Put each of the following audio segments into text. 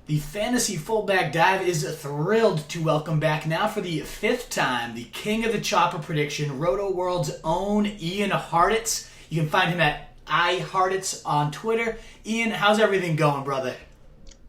The Fantasy Fullback Dive is thrilled to welcome back now for the fifth time the king of the chopper prediction, Rotoworld's own Ian Hartitz. You can find him at iHartitz on Twitter. Ian, how's everything going, brother?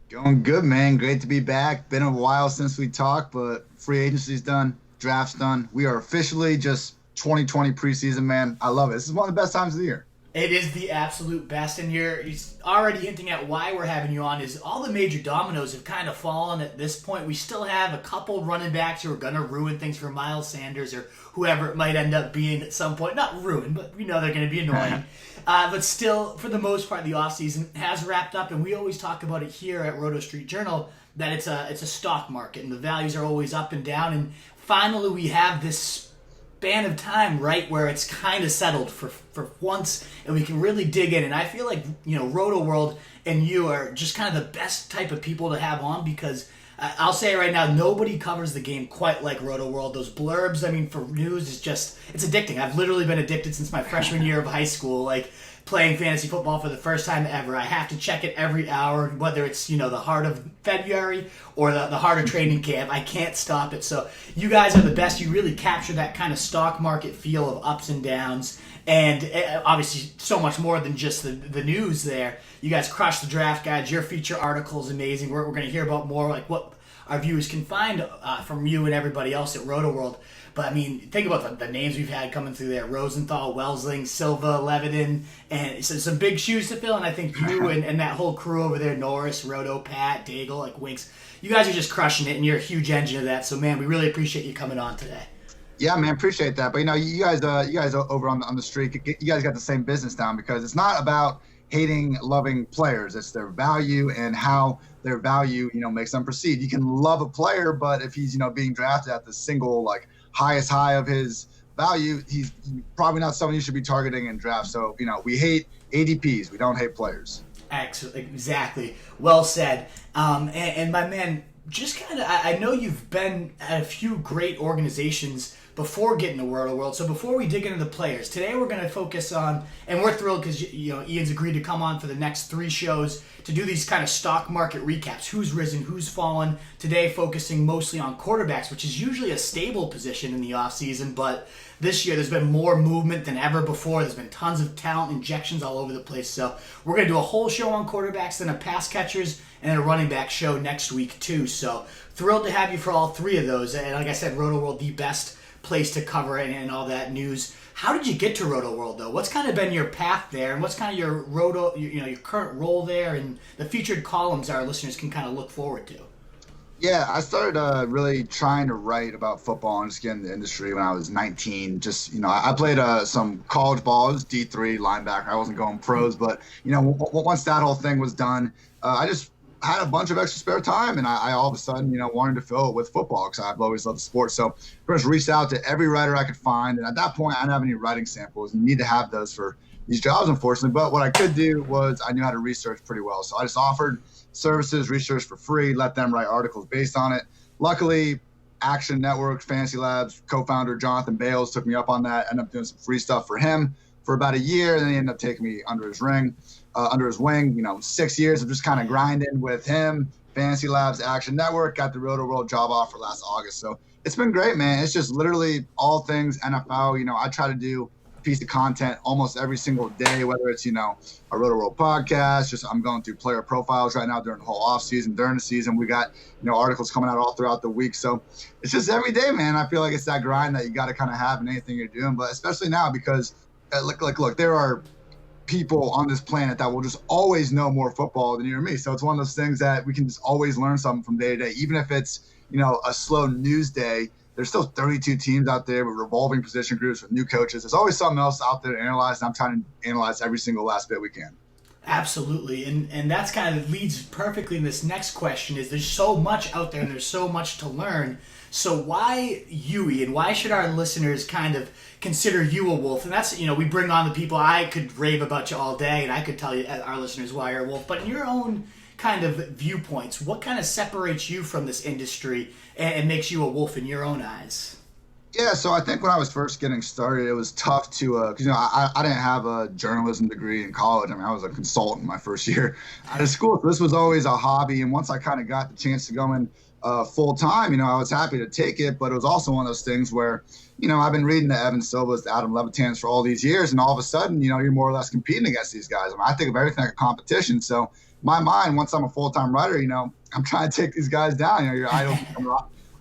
Going good, man. Great to be back. Been a while since we talked, but free agency's done, draft's done. We are officially just 2020 preseason, man. I love it. This is one of the best times of the year. It is the absolute best, and you're already hinting at why we're having you on. Is all the major dominoes have kind of fallen at this point. We still have a couple running backs who are going to ruin things for Miles Sanders or whoever it might end up being at some point. Not ruin, but we know they're going to be annoying. But still, for the most part, the offseason has wrapped up, and we always talk about it here at Roto Street Journal that it's a stock market, and the values are always up and down. And finally, we have this span of time, right, where it's kind of settled for once, and we can really dig in. And I feel like, Rotoworld and you are just kind of the best type of people to have on, because I'll say it right now, nobody covers the game quite like Rotoworld. Those blurbs, for news it's addicting. I've literally been addicted since my freshman year of high school, playing fantasy football for the first time ever. I have to check it every hour, whether it's, the heart of February or the heart of training camp. I can't stop it. So you guys are the best. You really capture that kind of stock market feel of ups and downs. And obviously so much more than just the news there. You guys crush the draft guides. Your feature article is amazing. We're going to hear about more what our viewers can find from you and everybody else at Rotoworld. But, think about the names we've had coming through there. Rosenthal, Welsling, Silva, Levitin, and some big shoes to fill. And I think you and that whole crew over there, Norris, Roto, Pat, Daigle, Winks, you guys are just crushing it, and you're a huge engine of that. So, man, we really appreciate you coming on today. Yeah, man, appreciate that. But, you guys over on the street, you guys got the same business down, because it's not about hating, loving players. It's their value and how their value, makes them proceed. You can love a player, but if he's, being drafted at the single, highest high of his value, he's probably not someone you should be targeting in draft. So, we hate ADPs. We don't hate players. Exactly. Well said. And my man, just kind of, I know you've been at a few great organizations before getting to Rotoworld. So before we dig into the players, today we're going to focus on, and we're thrilled because Ian's agreed to come on for the next 3 shows to do these kind of stock market recaps. Who's risen, who's fallen. Today focusing mostly on quarterbacks, which is usually a stable position in the offseason, but this year there's been more movement than ever before. There's been tons of talent injections all over the place. So we're going to do a whole show on quarterbacks, then a pass catchers, and a running back show next week too. So thrilled to have you for all 3 of those. And like I said, Rotoworld, the best place to cover it and all that news. How did you get to Rotoworld though? What's kind of been your path there, and what's kind of your your current role there, and the featured columns our listeners can kind of look forward to? Yeah, I started really trying to write about football and just get in the industry when I was 19. Just, I played some college ball. It was D3 linebacker. I wasn't going pros, but, once that whole thing was done, I just had a bunch of extra spare time, and I all of a sudden, wanted to fill it with football because I've always loved the sport. So first reached out to every writer I could find, and at that point, I didn't have any writing samples. You need to have those for these jobs, unfortunately. But what I could do was I knew how to research pretty well. So I just offered services, research for free, let them write articles based on it. Luckily, Action Network, Fantasy Labs co-founder Jonathan Bales took me up on that. Ended up doing some free stuff for him for about a year, and then he ended up taking me under his wing. 6 years of just kind of grinding with him, Fantasy Labs, Action Network, got the Rotoworld job offer last August. So it's been great, man. It's just literally all things NFL. I try to do a piece of content almost every single day, whether it's, a Rotoworld podcast, just I'm going through player profiles right now during the whole offseason. During the season, we got, articles coming out all throughout the week. So it's just every day, man. I feel like it's that grind that you got to kind of have in anything you're doing, but especially now because, look, there are people on this planet that will just always know more football than you or me. So it's one of those things that we can just always learn something from day to day. Even if it's, a slow news day, there's still 32 teams out there with revolving position groups with new coaches. There's always something else out there to analyze, and I'm trying to analyze every single last bit we can. Absolutely. And that's kind of leads perfectly in this next question is there's so much out there and there's so much to learn. So why you, Ian? Why should our listeners kind of consider you a wolf? And that's, we bring on the people. I could rave about you all day, and I could tell you, our listeners, why you're a wolf. But in your own kind of viewpoints, what kind of separates you from this industry and makes you a wolf in your own eyes? Yeah, so I think when I was first getting started, it was tough to, because I didn't have a journalism degree in college. I mean, I was a consultant my first year out of school. So this was always a hobby. And once I kind of got the chance to go in full time, I was happy to take it. But it was also one of those things where, I've been reading the Evan Silvas, the Adam Levitans for all these years, and all of a sudden, you're more or less competing against these guys. I mean, I think of everything like a competition. So my mind, once I'm a full time writer, I'm trying to take these guys down. Your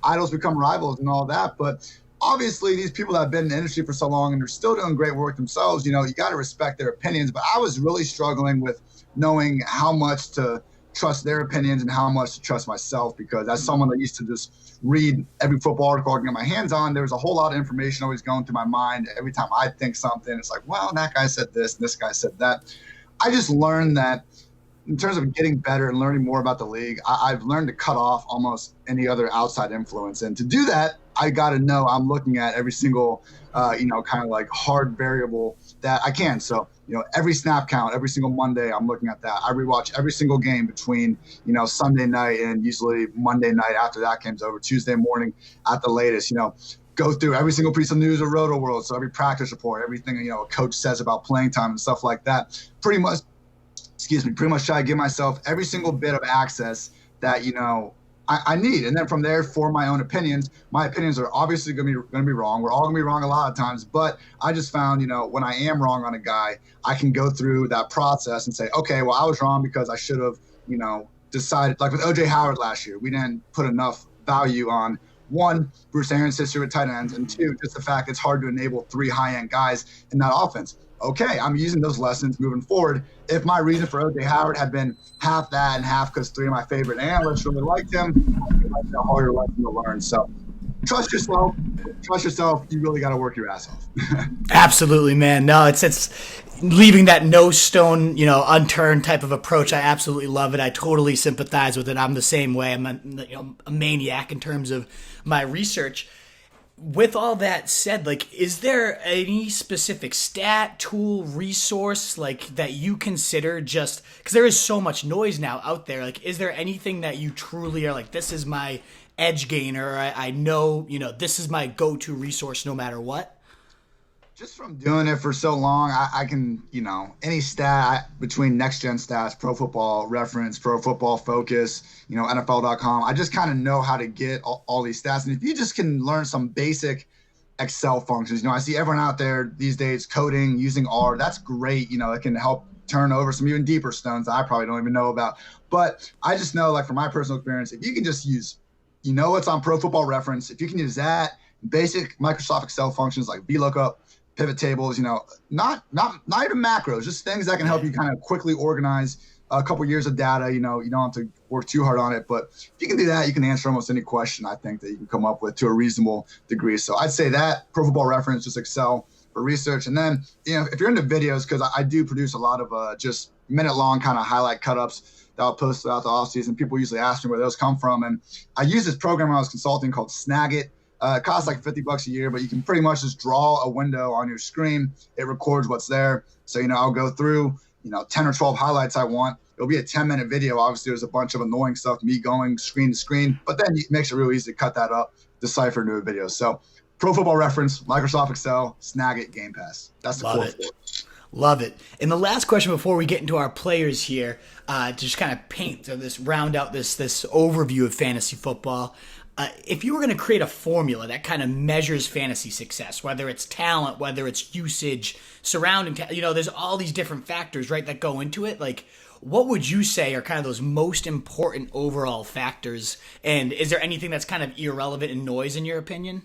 idols become rivals and all that, but obviously these people that have been in the industry for so long and they're still doing great work themselves, you got to respect their opinions. But I was really struggling with knowing how much to trust their opinions and how much to trust myself, because as someone that used to just read every football article I can get my hands on, there was a whole lot of information always going through my mind. Every time I think something, it's like, well, that guy said this and this guy said that. I just learned that in terms of getting better and learning more about the league, I've learned to cut off almost any other outside influence. And to do that, I got to know I'm looking at every single, kind of like hard variable that I can. So, every snap count, every single Monday, I'm looking at that. I rewatch every single game between, Sunday night and usually Monday night after that game's over, Tuesday morning at the latest, go through every single piece of news of Rotoworld. So every practice report, everything, a coach says about playing time and stuff like that, pretty much try to give myself every single bit of access that, I need. And then from there, form my own opinions. My opinions are obviously going to be wrong. We're all going to be wrong a lot of times. But I just found, when I am wrong on a guy, I can go through that process and say, okay, well, I was wrong because I should have, decided. Like with O.J. Howard last year, we didn't put enough value on, one, Bruce Arians' history with tight ends, and two, just the fact it's hard to enable three high-end guys in that offense. Okay, I'm using those lessons moving forward. If my reason for O.J. Howard had been half that and half because three of my favorite analysts really liked him, it's a harder lesson to learn. So trust yourself. You really got to work your ass off. Absolutely, man. No, it's leaving that no stone, unturned type of approach. I absolutely love it. I totally sympathize with it. I'm the same way. I'm a maniac in terms of my research. With all that said, is there any specific stat, tool, resource, that you consider, just because there is so much noise now out there? Is there anything that you truly are this is my edge gainer? I know, this is my go-to resource no matter what? Just from doing it for so long, I can, any stat between Next Gen Stats, Pro Football Reference, Pro Football Focus, NFL.com. I just kind of know how to get all these stats. And if you just can learn some basic Excel functions, I see everyone out there these days coding, using R. That's great. It can help turn over some even deeper stones that I probably don't even know about. But I just know, from my personal experience, if you can just use, what's on Pro Football Reference, if you can use that, basic Microsoft Excel functions like VLOOKUP, pivot tables, not even macros, just things that can help you kind of quickly organize a couple years of data. You don't have to work too hard on it, but if you can do that, you can answer almost any question I think that you can come up with to a reasonable degree. So I'd say that Pro Football Reference, just Excel for research. And then, if you're into videos, because I do produce a lot of just minute-long kind of highlight cut-ups that I'll post throughout the offseason. People usually ask me where those come from. And I use this program I was consulting called Snagit. It costs $50 a year, but you can pretty much just draw a window on your screen. It records what's there. So, I'll go through, 10 or 12 highlights I want. It'll be a 10-minute video. Obviously, there's a bunch of annoying stuff, me going screen to screen, but then it makes it real easy to cut that up, decipher into a video. So Pro Football Reference, Microsoft Excel, Snagit, Game Pass. That's the core. Love it. And the last question before we get into our players here, to just kind of round out this overview of fantasy football. If you were going to create a formula that kind of measures fantasy success, whether it's talent, whether it's usage, surrounding, there's all these different factors, right, that go into it. What would you say are kind of those most important overall factors? And is there anything that's kind of irrelevant in noise, in your opinion?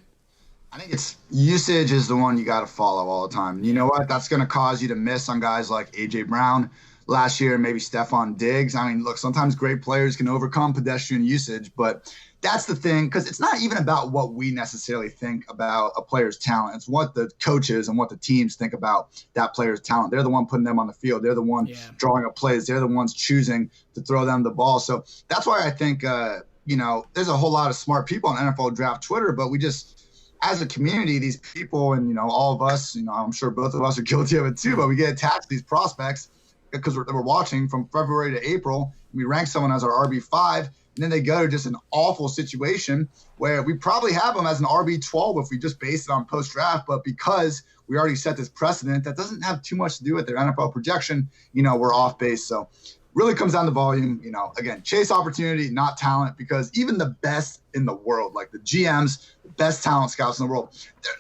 I think it's usage is the one you got to follow all the time. You know what? That's going to cause you to miss on guys like A.J. Brown last year, maybe Stephon Diggs. I mean, look, sometimes great players can overcome pedestrian usage, but that's the thing, because it's not even about what we necessarily think about a player's talent. It's what the coaches and what the teams think about that player's talent. They're the one putting them on the field. They're the one drawing up plays. They're the ones choosing to throw them the ball. So that's why I think, there's a whole lot of smart people on NFL Draft Twitter, but we just, as a community, these people and, all of us, I'm sure both of us are guilty of it too, but we get attached to these prospects because we're watching from February to April. We rank someone as our RB5. And then they go to just an awful situation where we probably have them as an RB12 if we just base it on post-draft. But because we already set this precedent, that doesn't have too much to do with their NFL projection. We're off base. So really comes down to volume. Again, chase opportunity, not talent, because even the best in the world, like the GMs, the best talent scouts in the world,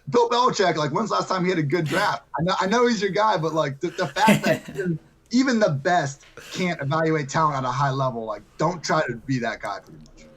Bill Belichick, like when's the last time he had a good draft? I know he's your guy, but like the fact that even the best can't evaluate talent at a high level, like don't try to be that guy pretty much.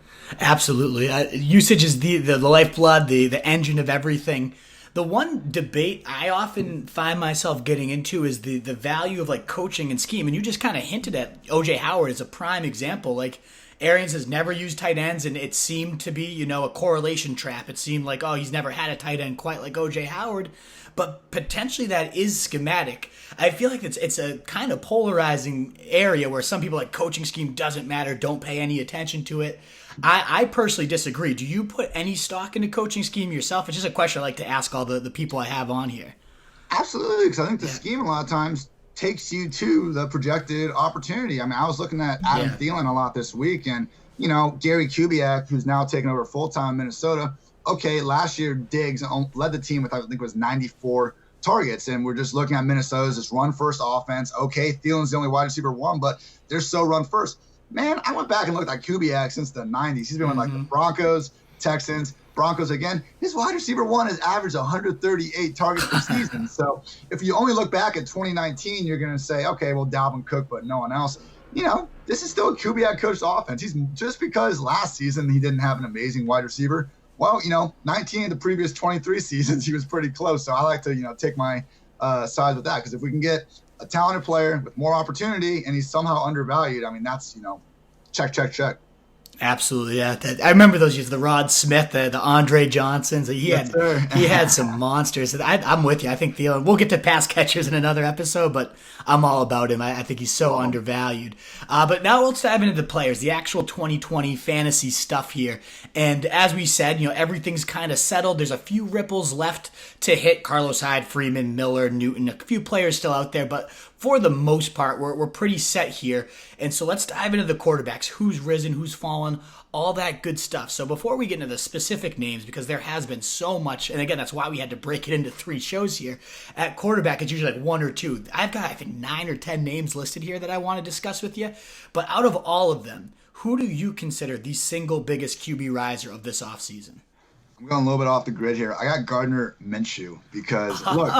Absolutely. Usage is the lifeblood, the engine of everything. The one debate I often find myself getting into is the value of like coaching and scheme. And you just kind of hinted at O.J. Howard as a prime example. Like Arians has never used tight ends, and it seemed to be, a correlation trap. It seemed like, he's never had a tight end quite like O.J. Howard. But potentially that is schematic. I feel like it's a kind of polarizing area where some people like coaching scheme doesn't matter, don't pay any attention to it. I personally disagree. Do you put any stock into coaching scheme yourself? It's just a question I like to ask all the people I have on here. Absolutely, because I think the scheme a lot of times takes you to the projected opportunity. I mean, I was looking at Adam Thielen a lot this week, and, Gary Kubiak, who's now taking over full-time in Minnesota, okay, last year Diggs led the team with, I think it was 94 targets, and we're just looking at Minnesota's this run-first offense. Okay, Thielen's the only wide receiver one, but they're so run-first. Man, I went back and looked at Kubiak since the 90s. He's been with like the Broncos, Texans, Broncos again. His wide receiver one has averaged 138 targets per season. So if you only look back at 2019, you're going to say, okay, well, Dalvin Cook, but no one else. This is still a Kubiak coached offense. He's just because last season he didn't have an amazing wide receiver. Well, 19 of the previous 23 seasons, he was pretty close. So I like to, take my side with that, because if we can get a talented player with more opportunity and he's somehow undervalued, I mean, that's, check. Absolutely, yeah. I remember those years, the Rod Smith, the Andre Johnsons. He had some monsters. I'm with you. I think Thielen, we'll get to pass catchers in another episode, but I'm all about him. I think he's so undervalued. But now let's dive into the players, the actual 2020 fantasy stuff here. And as we said, everything's kind of settled. There's a few ripples left to hit. Carlos Hyde, Freeman, Miller, Newton, a few players still out there, but for the most part, we're pretty set here. And so let's dive into the quarterbacks. Who's risen, who's fallen, all that good stuff. So before we get into the specific names, because there has been so much, and again, that's why we had to break it into 3 shows here. At quarterback, it's usually like 1 or 2. I've got, I think, 9 or 10 names listed here that I want to discuss with you. But out of all of them, who do you consider the single biggest QB riser of this offseason? I'm going a little bit off the grid here. I got Gardner Minshew because, look,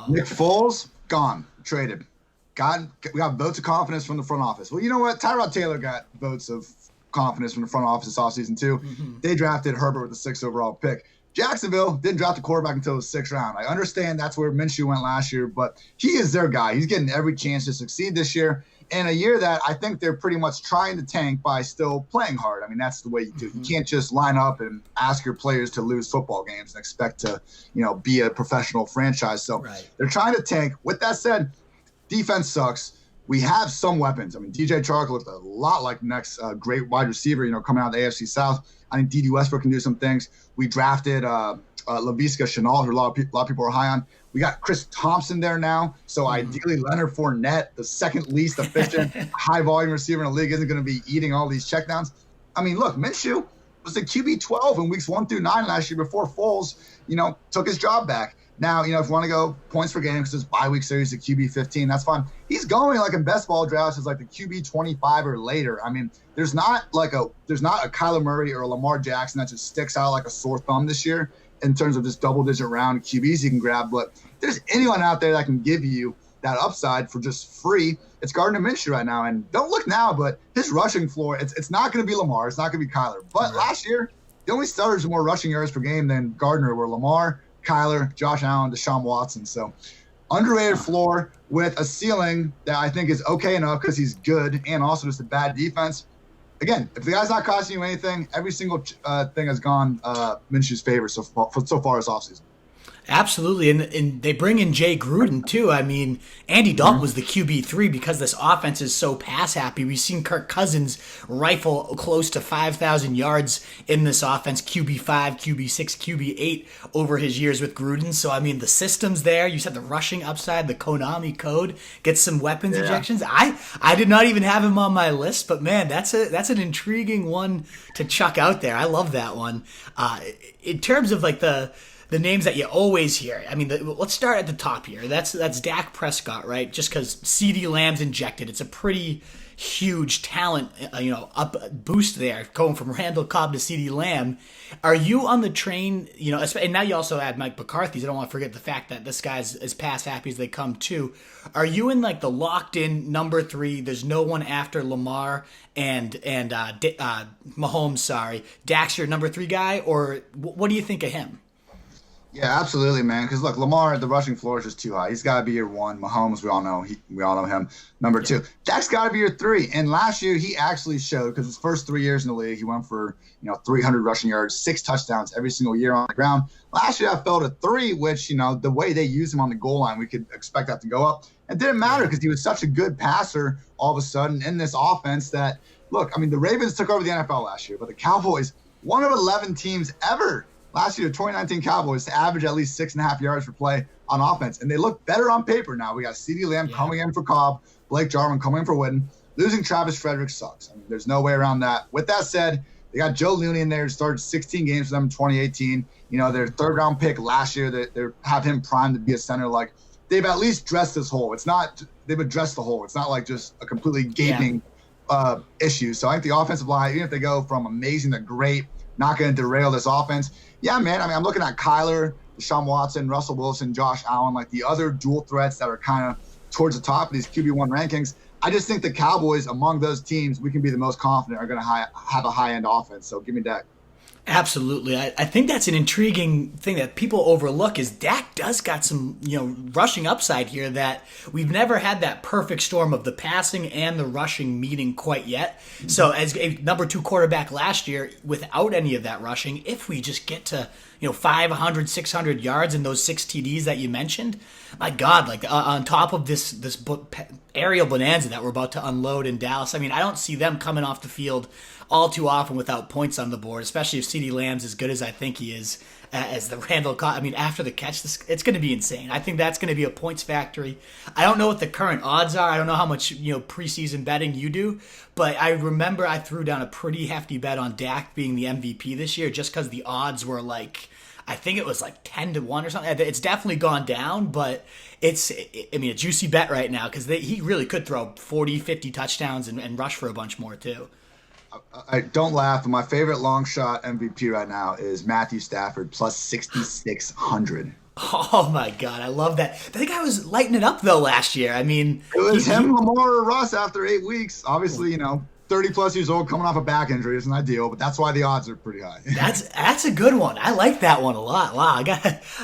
Nick Foles, gone, traded. We got votes of confidence from the front office. Well, you know what? Tyrod Taylor got votes of confidence from the front office this offseason too. They drafted Herbert with the 6th overall pick. Jacksonville didn't draft a quarterback until the 6th round. I understand that's where Minshew went last year, but he is their guy. He's getting every chance to succeed this year, in a year that I think they're pretty much trying to tank by still playing hard. I mean, that's the way you do it. You can't just line up and ask your players to lose football games and expect to, be a professional franchise. So They're trying to tank. With that said, defense sucks. We have some weapons. I mean, DJ Chark looked a lot like the next great wide receiver, coming out of the AFC South. I think D.D. Westbrook can do some things. We drafted Laviska Shenault, who a lot of people are high on. We got Chris Thompson there now. So ideally, Leonard Fournette, the second least efficient, high-volume receiver in the league, isn't going to be eating all these checkdowns. I mean, look, Minshew was the QB 12 in weeks 1 through 9 last year before Foles, took his job back. Now, if you want to go points per game because it's bye-week series, the QB 15, that's fine. He's going like in best ball drafts is like the QB 25 or later. I mean, there's not a Kyler Murray or a Lamar Jackson that just sticks out like a sore thumb this year in terms of just double-digit round QBs you can grab. But if there's anyone out there that can give you that upside for just free, it's Gardner Minshew right now. And don't look now, but his rushing floor, it's not going to be Lamar. It's not going to be Kyler. But last year, the only starters with more rushing yards per game than Gardner were Lamar, Kyler, Josh Allen, Deshaun Watson. So underrated floor with a ceiling that I think is okay enough because he's good and also just a bad defense. Again, if the guy's not costing you anything, every single thing has gone Minshew's favor so far this offseason. Absolutely, and they bring in Jay Gruden too. I mean, Andy Dalton was the QB3 because this offense is so pass happy. We've seen Kirk Cousins rifle close to 5,000 yards in this offense, QB5, QB6, QB8 over his years with Gruden. So I mean, the system's there. You said the rushing upside, the Konami code gets some weapons injections. I did not even have him on my list, but man, that's an intriguing one to chuck out there. I love that one. In terms of like the names that you always hear. I mean, let's start at the top here. That's Dak Prescott, right? Just because CeeDee Lamb's injected. It's a pretty huge talent, up boost there, going from Randall Cobb to CeeDee Lamb. Are you on the train, and now you also add Mike McCarthy. I don't want to forget the fact that this guy's as pass happy as they come too. Are you in like the locked in number 3? There's no one after Lamar and Mahomes, sorry. Dak's your number 3 guy, or what do you think of him? Yeah, absolutely, man. Because look, Lamar, the rushing floor is just too high. He's got to be your 1. Mahomes, we all know him. Number 2, Dak's got to be your 3. And last year, he actually showed, because his first 3 years in the league, he went for 300 rushing yards, 6 touchdowns every single year on the ground. Last year, I felt a 3, which the way they use him on the goal line, we could expect that to go up. It didn't matter because he was such a good passer all of a sudden in this offense that, look, I mean, the Ravens took over the NFL last year, but the Cowboys, one of 11 teams ever last year, the 2019 Cowboys, to average at least 6.5 yards per play on offense. And they look better on paper now. We got CeeDee Lamb coming in for Cobb, Blake Jarwin coming in for Witten. Losing Travis Frederick sucks. I mean, there's no way around that. With that said, they got Joe Looney in there, who started 16 games for them in 2018. Their third-round pick last year, they have him primed to be a center. Like, they've at least dressed this hole. They've addressed the hole. It's not like just a completely gaping issue. So I think the offensive line, even if they go from amazing to great, not going to derail this offense. Yeah, man. I mean, I'm looking at Kyler, Deshaun Watson, Russell Wilson, Josh Allen, like the other dual threats that are kind of towards the top of these QB1 rankings. I just think the Cowboys, among those teams, we can be the most confident are going to have a high-end offense. So give me Dak. Absolutely. I think that's an intriguing thing that people overlook is Dak does got some, rushing upside here that we've never had that perfect storm of the passing and the rushing meeting quite yet. So as a number 2 quarterback last year, without any of that rushing, if we just get to, 500, 600 yards and those 6 TDs that you mentioned, my God, like on top of this aerial bonanza that we're about to unload in Dallas, I mean, I don't see them coming off the field all too often without points on the board, especially if CeeDee Lamb's as good as I think he is as the Randall Cobb. I mean, after the catch, it's going to be insane. I think that's going to be a points factory. I don't know what the current odds are. I don't know how much preseason betting you do, but I remember I threw down a pretty hefty bet on Dak being the MVP this year just because the odds were like, I think it was like 10-1 or something. It's definitely gone down, but it's a juicy bet right now because he really could throw 40, 50 touchdowns and rush for a bunch more too. I don't laugh, but my favorite long shot MVP right now is Matthew Stafford plus 6,600. Oh my God, I love that. I think I was lighting it up though last year. I mean, it was Lamar, or Russ after 8 weeks. Obviously, 30 plus years old, coming off a back injury isn't ideal, but that's why the odds are pretty high. That's a good one. I like that one a lot. Wow,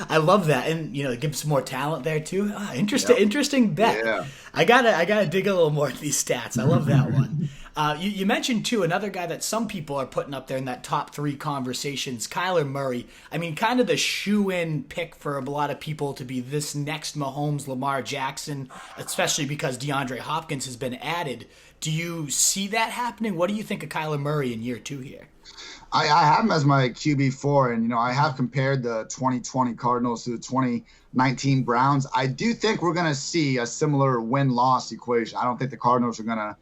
I love that, and it gives some more talent there too. Interesting bet. Yeah. I gotta dig a little more at these stats. I love that one. You mentioned too another guy that some people are putting up there in that top 3 conversations, Kyler Murray. I mean, kind of the shoe-in pick for a lot of people to be this next Mahomes, Lamar Jackson, especially because DeAndre Hopkins has been added. Do you see that happening? What do you think of Kyler Murray in year 2 here? I have him as my QB4, and I have compared the 2020 Cardinals to the 2019 Browns. I do think we're going to see a similar win-loss equation. I don't think the Cardinals are going to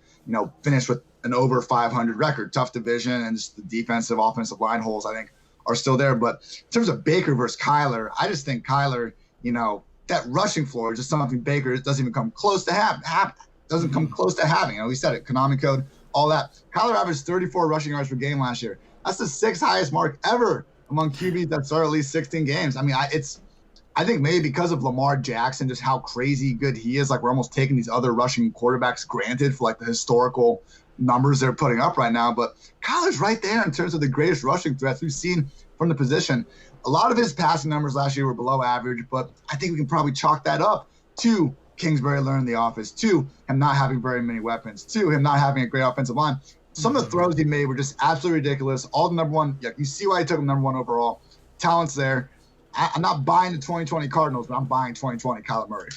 finish with an over 500 record. Tough division, and just the defensive, offensive line holes, I think, are still there. But in terms of Baker versus Kyler, I just think Kyler, that rushing floor is just something Baker doesn't even come close to having. We said it, Konami code, all that. Kyler averaged 34 rushing yards per game last year. That's the 6th highest mark ever among QBs that start at least 16 games. I mean, I think maybe because of Lamar Jackson, just how crazy good he is, like we're almost taking these other rushing quarterbacks granted for like the historical numbers they're putting up right now. But Kyler's right there in terms of the greatest rushing threats we've seen from the position. A lot of his passing numbers last year were below average, but I think we can probably chalk that up to Kingsbury learning the office, to him not having very many weapons, to him not having a great offensive line. Some of the throws he made were just absolutely ridiculous. All the number 1, you see why he took him number 1 overall. Talent's there. I'm not buying the 2020 Cardinals, but I'm buying 2020 Kyler Murray.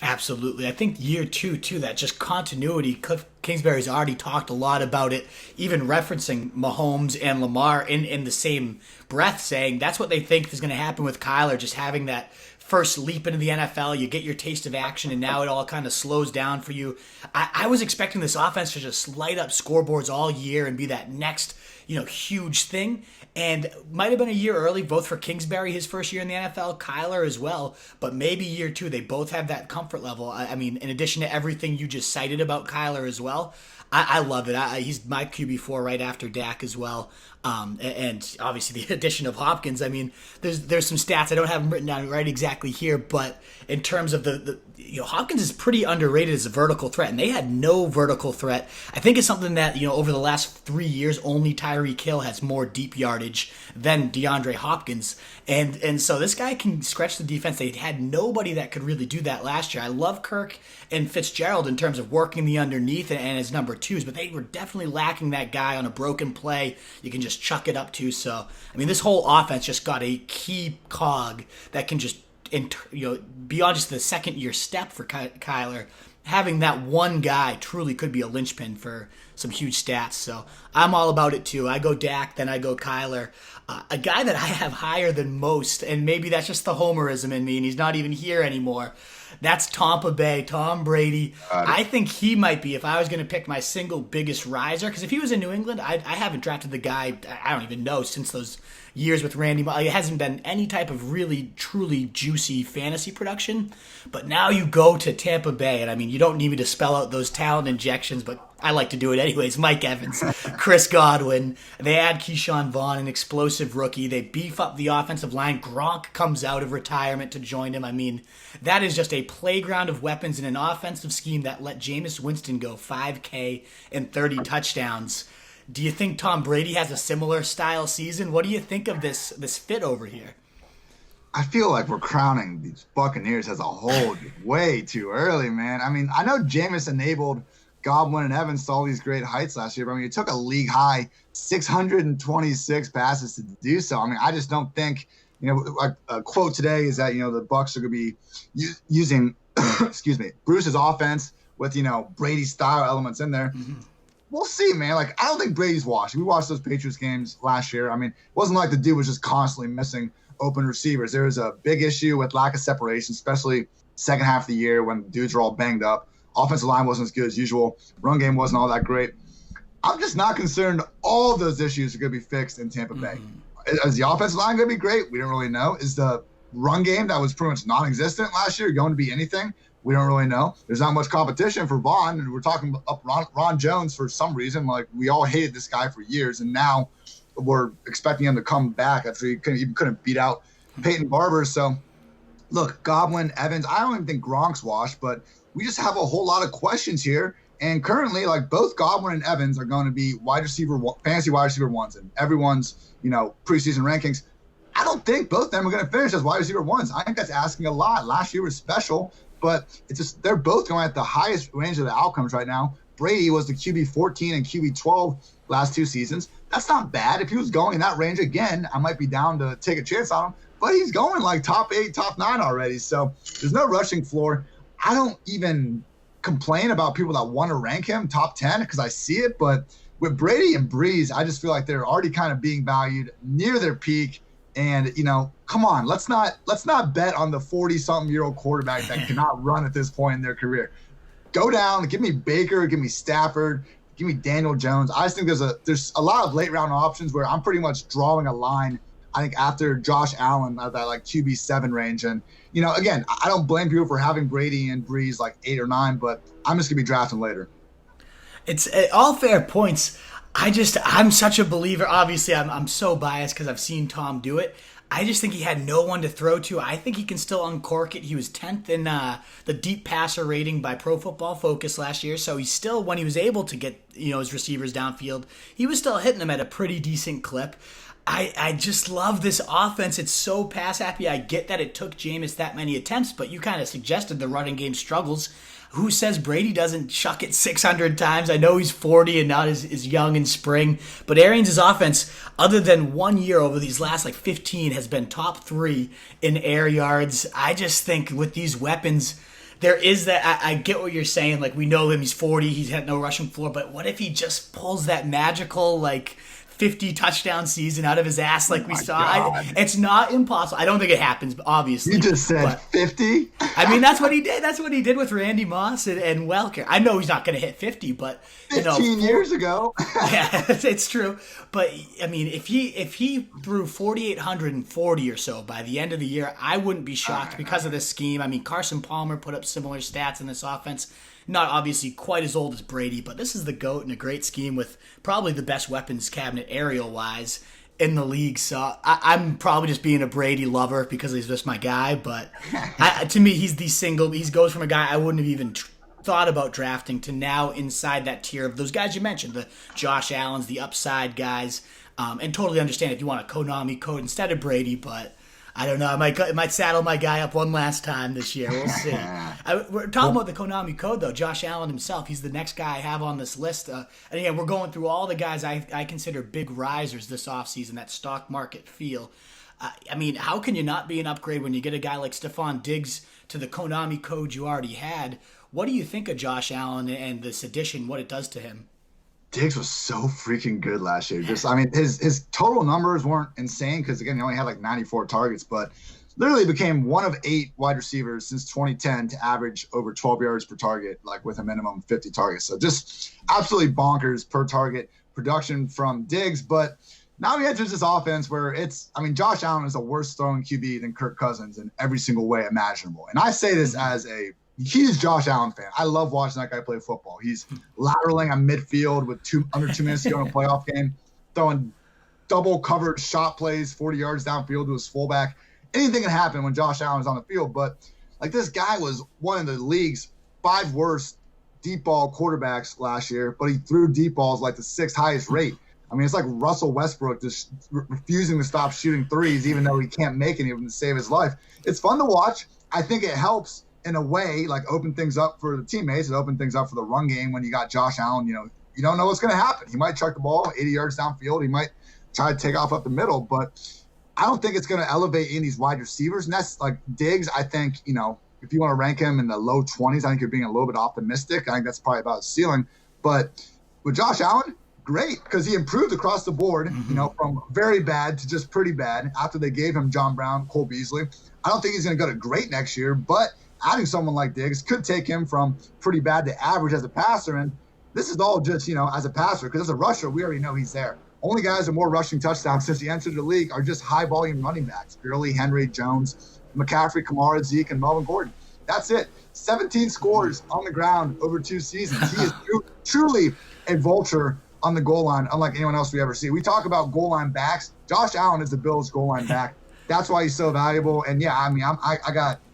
Absolutely. I think year two, too, that just continuity. Cliff Kingsbury's already talked a lot about it, even referencing Mahomes and Lamar in the same breath, saying that's what they think is going to happen with Kyler, just having that first leap into the NFL. You get your taste of action, and now it all kind of slows down for you. I was expecting this offense to just light up scoreboards all year and be that next, huge thing. And might have been a year early, both for Kingsbury, his first year in the NFL, Kyler as well. But maybe year two, they both have that comfort level. I mean, in addition to everything you just cited about Kyler as well, I love it. He's my QB4 right after Dak as well. And obviously the addition of Hopkins. I mean, there's some stats. I don't have them written down right exactly here, but in terms of the Hopkins is pretty underrated as a vertical threat, and they had no vertical threat. I think it's something that, over the last 3 years, only Tyreek Hill has more deep yardage than DeAndre Hopkins. And so this guy can stretch the defense. They had nobody that could really do that last year. I love Kirk and Fitzgerald in terms of working the underneath and as number twos, but they were definitely lacking that guy on a broken play you can just chuck it up to. So, I mean, this whole offense just got a key cog that can just, beyond just the second year step for Kyler, having that one guy truly could be a linchpin for some huge stats. So I'm all about it too. I go Dak, then I go Kyler. A guy that I have higher than most, and maybe that's just the homerism in me, and he's not even here anymore. That's Tampa Bay, Tom Brady. I think he might be, if I was going to pick my single biggest riser, because if he was in New England, I haven't drafted the guy, I don't even know, since those years with Randy. It hasn't been any type of really, truly juicy fantasy production. But now you go to Tampa Bay, and I mean, you don't need me to spell out those talent injections, but I like to do it anyways. Mike Evans, Chris Godwin. They add Keyshawn Vaughn, an explosive rookie. They beef up the offensive line. Gronk comes out of retirement to join him. I mean, that is just a playground of weapons in an offensive scheme that let Jameis Winston go 5K and 30 touchdowns. Do you think Tom Brady has a similar style season? What do you think of this fit over here? I feel like we're crowning these Buccaneers as a whole way too early, man. I mean, I know Jameis enabled Godwin and Evans to all these great heights last year, but I mean, it took a league high 626 passes to do so. I mean, I just don't think, like a quote today is that, the Bucs are going to be using, Bruce's offense with, Brady style elements in there. Mm-hmm. We'll see, man. Like, I don't think Brady's washed. We watched those Patriots games last year. I mean, it wasn't like the dude was just constantly missing open receivers. There was a big issue with lack of separation, especially second half of the year when dudes were all banged up. Offensive line wasn't as good as usual. Run game wasn't all that great. I'm just not concerned all of those issues are going to be fixed in Tampa Bay. Is the offensive line going to be great? We don't really know. Is the run game that was pretty much non-existent last year going to be anything? We don't really know. There's not much competition for Vaughn, and we're talking up Ron Jones for some reason. Like, we all hated this guy for years, and now we're expecting him to come back after he couldn't beat out Peyton Barber. So, look, Godwin, Evans, I don't even think Gronk's washed, but we just have a whole lot of questions here. And currently, like, both Godwin and Evans are going to be fantasy wide receiver ones in everyone's, preseason rankings. I don't think both of them are going to finish as wide receiver ones. I think that's asking a lot. Last year was special, but it's just they're both going at the highest range of the outcomes right now. Brady was the QB 14 and QB 12 last two seasons. That's not bad. If he was going in that range again, I might be down to take a chance on him. But he's going like top 8, top 9 already. So there's no rushing floor. I don't even complain about people that want to rank him top 10 because I see it. But with Brady and Brees, I just feel like they're already kind of being valued near their peak. And, come on, let's not bet on the 40-something-year-old quarterback that cannot run at this point in their career. Go down, give me Baker, give me Stafford, give me Daniel Jones. I just think there's a lot of late-round options where I'm pretty much drawing a line, I think, after Josh Allen at that, like, QB7 range. And, again, I don't blame people for having Brady and Brees, like, 8 or 9, but I'm just going to be drafting later. It's all fair points. I'm such a believer. Obviously, I'm so biased because I've seen Tom do it. I just think he had no one to throw to. I think he can still uncork it. He was 10th in the deep passer rating by Pro Football Focus last year. So he's still, when he was able to get his receivers downfield, he was still hitting them at a pretty decent clip. I just love this offense. It's so pass happy. I get that it took Jameis that many attempts, but you kind of suggested the running game struggles. Who says Brady doesn't chuck it 600 times? I know he's 40 and not as young in spring, but Arians' offense, other than 1 year over these last 15, has been top 3 in air yards. I just think with these weapons, there is that. I get what you're saying. We know him. He's 40. He's had no rushing floor. But what if he just pulls that magical 50 touchdown season out of his ass we saw? It's not impossible. I don't think it happens, obviously. You just said 50? I mean, that's what he did. That's what he did with Randy Moss and Welker. I know he's not going to hit 50, but 15 years ago. Yeah, it's true. But I mean, if he threw 4,840 or so by the end of the year, I wouldn't be shocked because of this scheme. I mean, Carson Palmer put up similar stats in this offense. Not obviously quite as old as Brady, but this is the GOAT and a great scheme with probably the best weapons cabinet aerial-wise in the league. So I'm probably just being a Brady lover because he's just my guy. But to me, he goes from a guy I wouldn't have even thought about drafting to now inside that tier of those guys you mentioned, the Josh Allens, the upside guys. And totally understand if you want a Konami code instead of Brady, but I don't know. I might saddle my guy up one last time this year. We'll see. We're talking about the Konami code, though. Josh Allen himself, he's the next guy I have on this list. And again, we're going through all the guys I consider big risers this offseason, that stock market feel. I mean, how can you not be an upgrade when you get a guy like Stephon Diggs to the Konami code you already had? What do you think of Josh Allen and this addition, what it does to him? Diggs was so freaking good last year. His total numbers weren't insane because, again, he only had 94 targets, but literally became one of 8 wide receivers since 2010 to average over 12 yards per target, with a minimum of 50 targets. So just absolutely bonkers per target production from Diggs. But now he enters this offense where Josh Allen is a worse throwing QB than Kirk Cousins in every single way imaginable. And I say this as a huge Josh Allen fan. I love watching that guy play football. He's lateraling on midfield with under 2 minutes to go in a playoff game, throwing double covered shot plays 40 yards downfield to his fullback. Anything can happen when Josh Allen is on the field. But this guy was one of the league's 5 worst deep ball quarterbacks last year, but he threw deep balls the 6th highest rate. I mean, it's like Russell Westbrook just refusing to stop shooting threes, even though he can't make any of them to save his life. It's fun to watch. I think it helps in a way, open things up for the teammates and open things up for the run game when you got Josh Allen. You don't know what's going to happen. He might chuck the ball 80 yards downfield. He might try to take off up the middle, but I don't think it's going to elevate any of these wide receivers. And that's Diggs, I think, if you want to rank him in the low 20s, I think you're being a little bit optimistic. I think that's probably about his ceiling. But with Josh Allen, great, because he improved across the board, from very bad to just pretty bad after they gave him John Brown, Cole Beasley. I don't think he's going to go to great next year, but adding someone like Diggs could take him from pretty bad to average as a passer. And this is all just, as a passer, because as a rusher, we already know he's there. Only guys with more rushing touchdowns since he entered the league are just high-volume running backs. Gurley, Henry, Jones, McCaffrey, Kamara, Zeke, and Melvin Gordon. That's it. 17 scores on the ground over 2 seasons. He is truly a vulture on the goal line, unlike anyone else we ever see. We talk about goal line backs. Josh Allen is the Bills' goal line back. That's why he's so valuable. And, yeah, I mean, I got –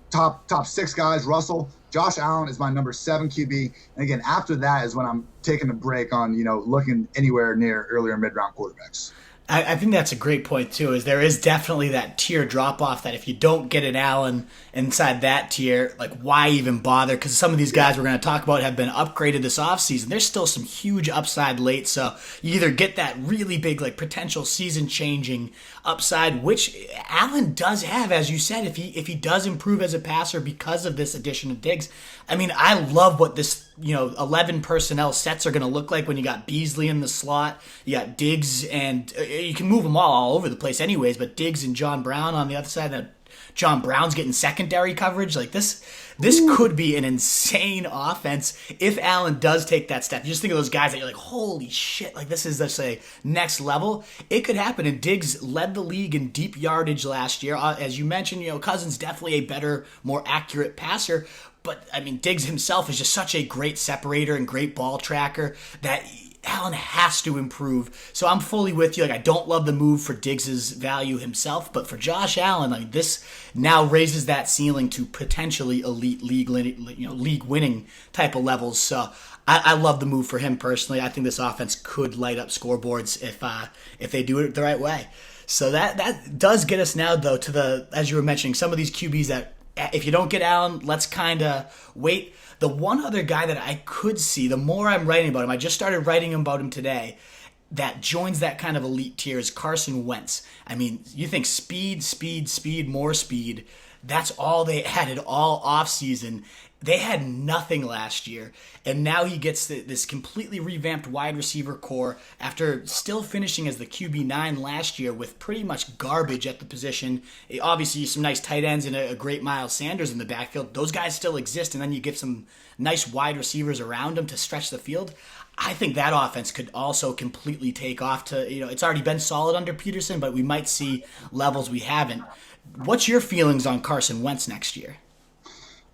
top 6 guys. Russell, Josh Allen is my number 7 QB. And again, after that is when I'm taking a break on, looking anywhere near earlier mid-round quarterbacks. I think that's a great point, too, is there is definitely that tier drop-off that if you don't get an Allen inside that tier, why even bother? Because some of these guys we're going to talk about have been upgraded this offseason. There's still some huge upside late, so you either get that really big, potential season-changing upside, which Allen does have, as you said, if he does improve as a passer because of this addition of Diggs. I mean, I love what this 11 personnel sets are going to look like when you got Beasley in the slot, you got Diggs, and you can move them all over the place anyways, but Diggs and John Brown on the other side, that John Brown's getting secondary coverage. This could be an insane offense if Allen does take that step. You just think of those guys that you're like, holy shit, this is just a next level. It could happen, and Diggs led the league in deep yardage last year. As you mentioned, Cousins definitely a better, more accurate passer, but, I mean, Diggs himself is just such a great separator and great ball tracker that Allen has to improve. So I'm fully with you. I don't love the move for Diggs' value himself, but for Josh Allen, this now raises that ceiling to potentially elite league winning type of levels. So I love the move for him personally. I think this offense could light up scoreboards if they do it the right way. So that does get us now, though, to the, as you were mentioning, some of these QBs that if you don't get Allen, let's kind of wait. The one other guy that I could see, the more I'm writing about him, I just started writing about him today, that joins that kind of elite tier is Carson Wentz. I mean, you think speed, more speed. That's all they added all offseason. They had nothing last year, and now he gets this completely revamped wide receiver core after still finishing as the QB9 last year with pretty much garbage at the position. Obviously, some nice tight ends and a great Miles Sanders in the backfield. Those guys still exist, and then you get some nice wide receivers around them to stretch the field. I think that offense could also completely take off to, it's already been solid under Peterson, but we might see levels we haven't. What's your feelings on Carson Wentz next year?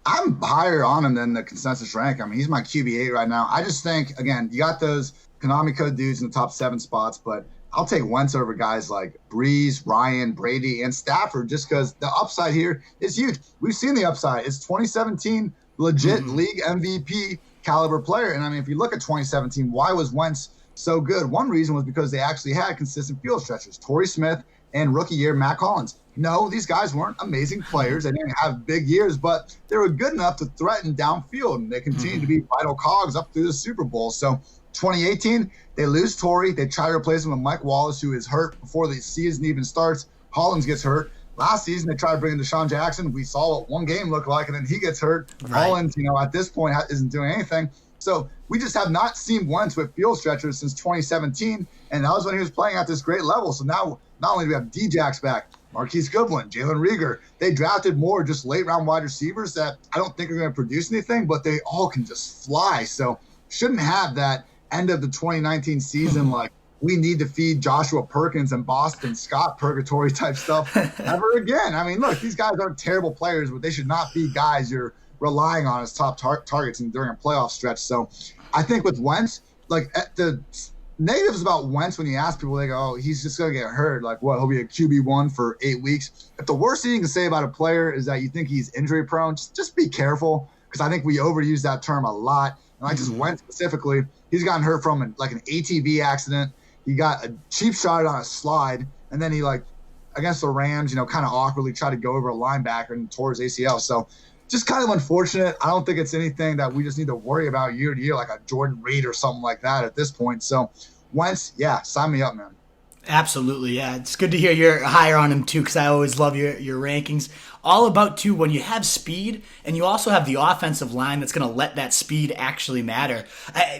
I'm higher on him than the consensus rank. I mean, he's my QB8 right now. I just think, again, you got those Konami code dudes in the top 7 spots, but I'll take Wentz over guys like Brees, Ryan, Brady, and Stafford just because the upside here is huge. We've seen the upside. It's 2017 legit league MVP caliber player. And I mean, if you look at 2017, why was Wentz so good? One reason was because they actually had consistent field stretchers. Torrey Smith and rookie year Matt Collins. No, these guys weren't amazing players. They didn't have big years, but they were good enough to threaten downfield, and they continued to be vital cogs up through the Super Bowl. So 2018, they lose Torrey. They try to replace him with Mike Wallace, who is hurt before the season even starts. Hollins gets hurt. Last season, they tried to bring in Deshaun Jackson. We saw what one game looked like, and then he gets hurt. Right. Hollins, at this point isn't doing anything. So we just have not seen Wentz with field stretchers since 2017, and that was when he was playing at this great level. So now not only do we have D-Jax back, Marquise Goodwin, Jalen Reagor, they drafted more just late-round wide receivers that I don't think are going to produce anything, but they all can just fly. So shouldn't have that end of the 2019 season like we need to feed Joshua Perkins and Boston Scott purgatory type stuff ever again. I mean, look, these guys aren't terrible players, but they should not be guys you're relying on as top targets during a playoff stretch. So I think with Wentz, like the negatives about Wentz, when you ask people, they go, oh, he's just going to get hurt. Like, what, he'll be a QB1 for 8 weeks. If the worst thing you can say about a player is that you think he's injury prone, just be careful, because I think we overuse that term a lot. And like just Wentz specifically, he's gotten hurt from an ATV accident. He got a cheap shot on a slide, and then he, against the Rams, kind of awkwardly tried to go over a linebacker and tore his ACL. So just kind of unfortunate. I don't think it's anything that we just need to worry about year to year, like a Jordan Reed or something like that at this point. So Wentz, yeah, sign me up, man. Absolutely, yeah. It's good to hear you're higher on him, too, because I always love your rankings. All about, too, when you have speed and you also have the offensive line that's going to let that speed actually matter.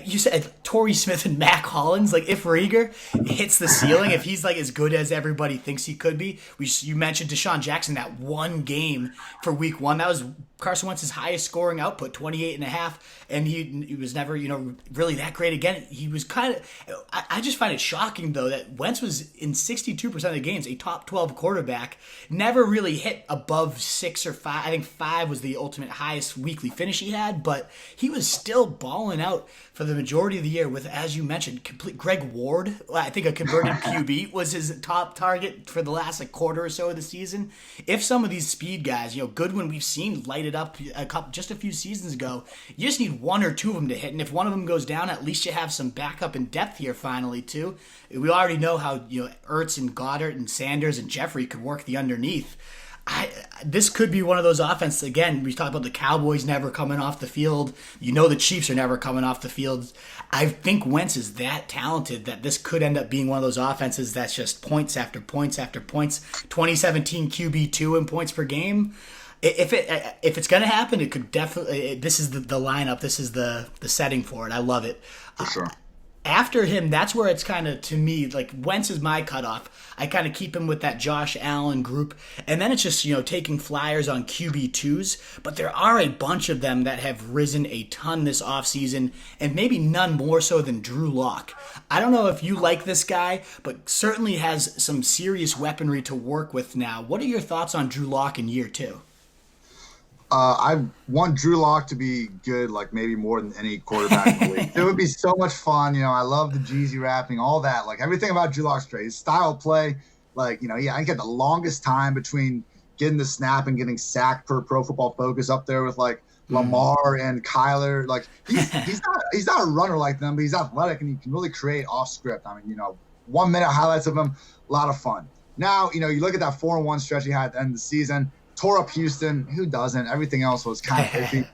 You said Torrey Smith and Mac Hollins, if Reagor hits the ceiling, if he's as good as everybody thinks he could be. You mentioned Deshaun Jackson, that one game for week 1. That was Carson Wentz's highest scoring output, 28.5, and he was never, really that great again. He was kind of, I just find it shocking, though, that Wentz was in 62% of the games a top 12 quarterback, never really hit above 6 or 5. I think 5 was the ultimate highest weekly finish he had, but he was still balling out for the majority of the year with, as you mentioned, complete Greg Ward. I think a converted QB was his top target for the last quarter or so of the season. If some of these speed guys, Goodwin, we've seen light it up just a few seasons ago. You just need 1 or 2 of them to hit, and if one of them goes down, at least you have some backup and depth here finally too. We already know how Ertz and Goddard and Sanders and Jeffrey could work the underneath. This could be one of those offenses. Again, we talked about the Cowboys never coming off the field. The Chiefs are never coming off the field. I think Wentz is that talented that this could end up being one of those offenses that's just points after points after points. 2017 QB2 in points per game. If it's going to happen, it could definitely. This is the lineup. This is the setting for it. I love it. For sure. After him, that's where it's kind of, to me, Wentz is my cutoff. I kind of keep him with that Josh Allen group. And then it's just, taking flyers on QB2s. But there are a bunch of them that have risen a ton this offseason, and maybe none more so than Drew Locke. I don't know if you like this guy, but certainly has some serious weaponry to work with now. What are your thoughts on Drew Locke in year 2? I want Drew Locke to be good, maybe more than any quarterback in the league. It would be so much fun. I love the Jeezy rapping, all that. Everything about Drew Locke's great. His style of play, I get the longest time between getting the snap and getting sacked per Pro Football Focus up there with, Lamar and Kyler. Like he's not a runner like them, but he's athletic and he can really create off script. I mean, 1 minute highlights of him, a lot of fun. Now, you look at that 4-1 stretch he had at the end of the season, tore up Houston. Who doesn't? Everything else was kind of iffy.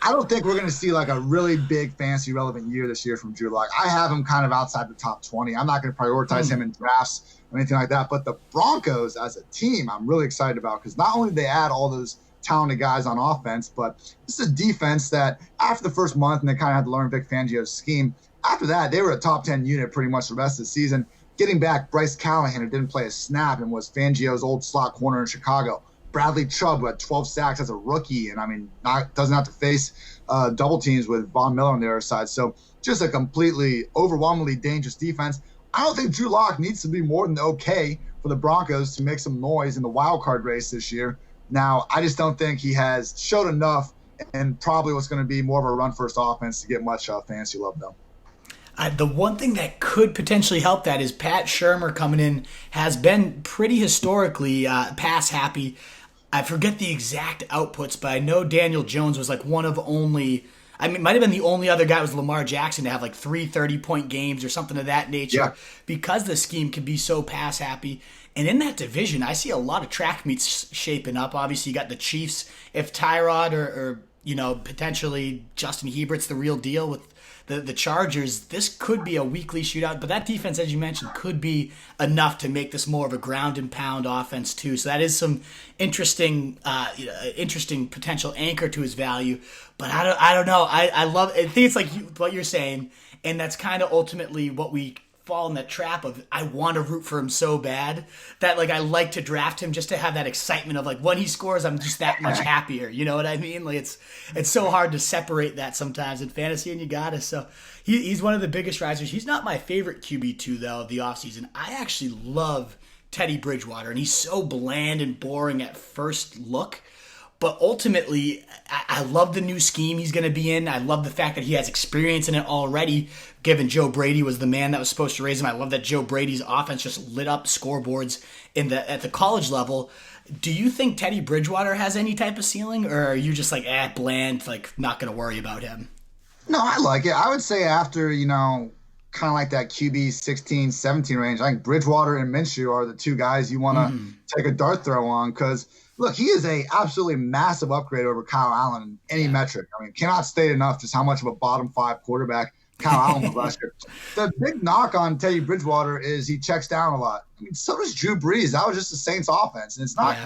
I don't think we're going to see like a really big fantasy relevant year this year from Drew Lock. I have him kind of outside the top 20. I'm not going to prioritize him in drafts or anything like that. But the Broncos as a team, I'm really excited about because not only did they add all those talented guys on offense, but this is a defense that after the first month and they kind of had to learn Vic Fangio's scheme. After that, they were a top 10 unit pretty much the rest of the season. Getting back Bryce Callahan, who didn't play a snap and was Fangio's old slot corner in Chicago. Bradley Chubb, who had 12 sacks as a rookie, and I mean, doesn't have to face double teams with Von Miller on the other side. So just a completely overwhelmingly dangerous defense. I don't think Drew Lock needs to be more than okay for the Broncos to make some noise in the wild card race this year. Now, I just don't think he has showed enough and probably what's going to be more of a run-first offense to get much fantasy love, though. The one thing that could potentially help that is Pat Shermer coming in has been pretty historically pass-happy. I forget the exact outputs, but I know Daniel Jones was like one of only, might have been the only other guy was Lamar Jackson to have like 3 30-point games or something of that nature because the scheme can be so pass-happy. And in that division, I see a lot of track meets shaping up. Obviously, you got the Chiefs. If Tyrod or potentially Justin Herbert's the real deal with the Chargers, this could be a weekly shootout. But that defense, as you mentioned, could be enough to make this more of a ground and pound offense too. So that is some interesting potential anchor to his value. But I don't know. I think it's like what you're saying, and that's kind of ultimately what we fall in that trap of. I want to root for him so bad that like I like to draft him just to have that excitement of like when he scores I'm just that much happier. You know what I mean? Like it's so hard to separate that sometimes in fantasy, and you gotta. So he's one of the biggest risers. He's not my favorite QB2 though of the offseason. I actually love Teddy Bridgewater, and he's so bland and boring at first look. But ultimately, I love the new scheme he's going to be in. I love the fact that he has experience in it already, given Joe Brady was the man that was supposed to raise him. I love that Joe Brady's offense just lit up scoreboards at the college level. Do you think Teddy Bridgewater has any type of ceiling, or are you just like, bland, like not going to worry about him? No, I like it. I would say after, kind of like that QB 16, 17 range, I think Bridgewater and Minshew are the two guys you want to take a dart throw on because – look, he is a absolutely massive upgrade over Kyle Allen in any metric. I mean, cannot state enough just how much of a bottom 5 quarterback Kyle Allen was last year. The big knock on Teddy Bridgewater is he checks down a lot. I mean, so does Drew Brees. That was just the Saints offense. And it's not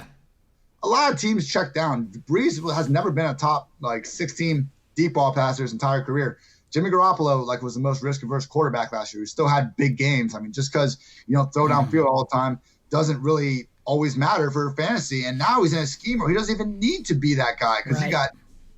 a lot of teams check down. Brees has never been a top 16 deep ball passer his entire career. Jimmy Garoppolo was the most risk-averse quarterback last year. He still had big games. I mean, just because you don't throw downfield all the time doesn't really always matter for fantasy. And now he's in a scheme where he doesn't even need to be that guy because he got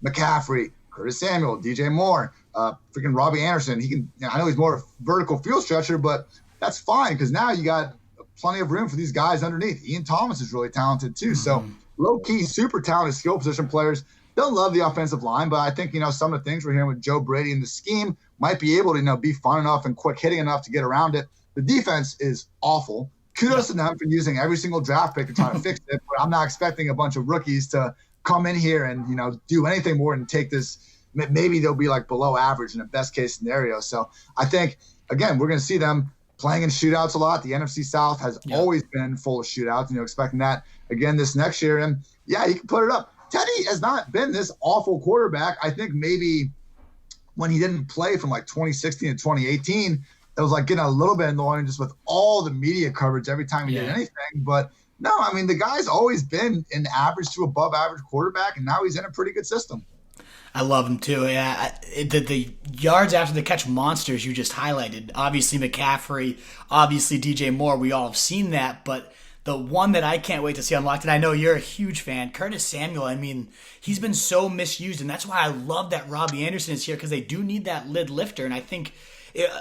McCaffrey, Curtis Samuel, DJ Moore, freaking Robbie Anderson. He can. I know he's more of a vertical field stretcher, but that's fine because now you got plenty of room for these guys underneath. Ian Thomas is really talented too. So low-key, super talented skill position players. Don't love the offensive line, but I think some of the things we're hearing with Joe Brady in the scheme might be able to be fun enough and quick hitting enough to get around it. The defense is awful. Kudos to them for using every single draft pick to try to fix it, but I'm not expecting a bunch of rookies to come in here and, do anything more than take this. Maybe they'll be below average in a best case scenario. So I think, again, we're going to see them playing in shootouts a lot. The NFC South has always been full of shootouts, expecting that again this next year. And he can put it up. Teddy has not been this awful quarterback. I think maybe when he didn't play from 2016 to 2018, it was getting a little bit annoying just with all the media coverage every time he did anything. But no, I mean, the guy's always been an average to above average quarterback, and now he's in a pretty good system. I love him too. Yeah, the yards after the catch monsters you just highlighted, obviously McCaffrey, obviously DJ Moore, we all have seen that, but the one that I can't wait to see unlocked, and I know you're a huge fan, Curtis Samuel. I mean, he's been so misused, and that's why I love that Robbie Anderson is here because they do need that lid lifter, and I think